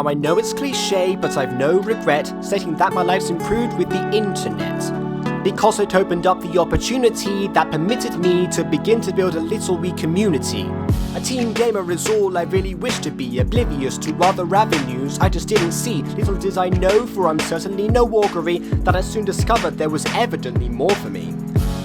Now I know it's cliche, but I've no regret stating that my life's improved with the internet, because it opened up the opportunity that permitted me to begin to build a little wee community. A teen gamer is all I really wish to be, oblivious to other avenues I just didn't see. Little did I know, for I'm certainly no augury, that I soon discovered there was evidently more for me.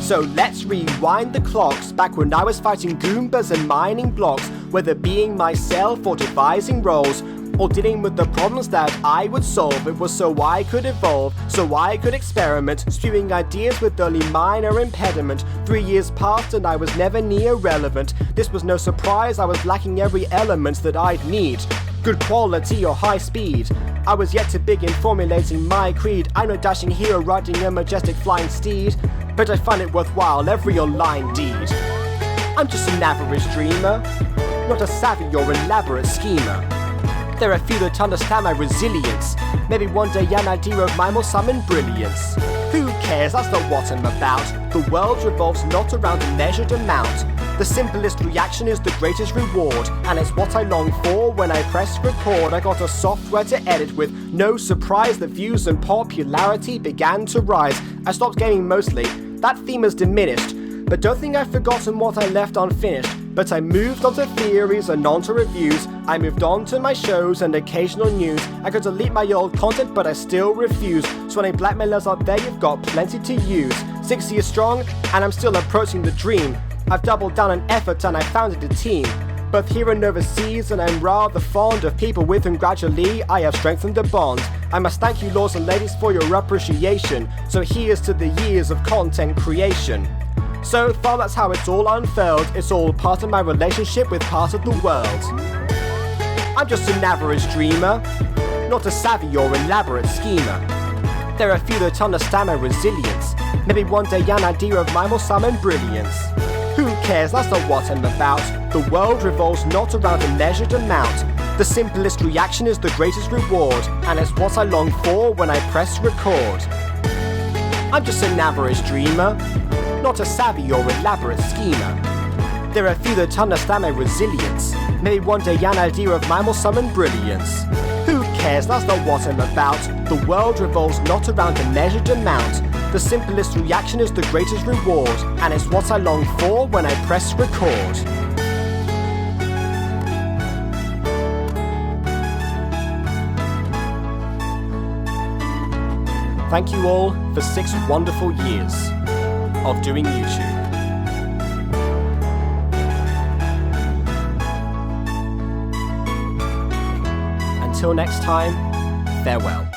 So let's rewind the clocks, back when I was fighting Goombas and mining blocks, whether being myself or devising roles, or dealing with the problems that I would solve. It was so I could evolve, so I could experiment, spewing ideas with only minor impediment. 3 years passed and I was never near relevant. This was no surprise, I was lacking every element that I'd need. Good quality or high speed, I was yet to begin formulating my creed. I'm no dashing hero riding a majestic flying steed, but I find it worthwhile every online deed. I'm just an average dreamer, not a savvy or elaborate schemer. There are few that understand my resilience. Maybe one day an idea of mine will summon brilliance. Who cares, that's not what I'm about. The world revolves not around a measured amount. The simplest reaction is the greatest reward, and it's what I long for when I press record. I got a software to edit with, no surprise the views and popularity began to rise. I stopped gaming mostly, that theme has diminished, but don't think I've forgotten what I left unfinished. But I moved on to theories and on to reviews. I moved on to my shows and occasional news. I could delete my old content, but I still refuse. So any blackmailers out there, you've got plenty to use. 6 years strong, and I'm still approaching the dream. I've doubled down on effort and I founded a team, both here and overseas, and I'm rather fond of people with whom gradually I have strengthened a bond. I must thank you, lords and ladies, for your appreciation. So here's to the years of content creation. So far that's how it's all unfurled. It's all part of my relationship with part of the world. I'm just an average dreamer, not a savvy or elaborate schemer. There are few that understand my resilience. Maybe one day an idea of mine will summon brilliance. Who cares, that's not what I'm about. The world revolves not around a measured amount. The simplest reaction is the greatest reward, and it's what I long for when I press record. I'm just an average dreamer, not a savvy or elaborate schemer. There are few that understand my resilience. Maybe one day an idea of mine will summon brilliance. Who cares, that's not what I'm about. The world revolves not around a measured amount. The simplest reaction is the greatest reward, and it's what I long for when I press record. Thank you all for 6 wonderful years of doing YouTube. Until next time, farewell.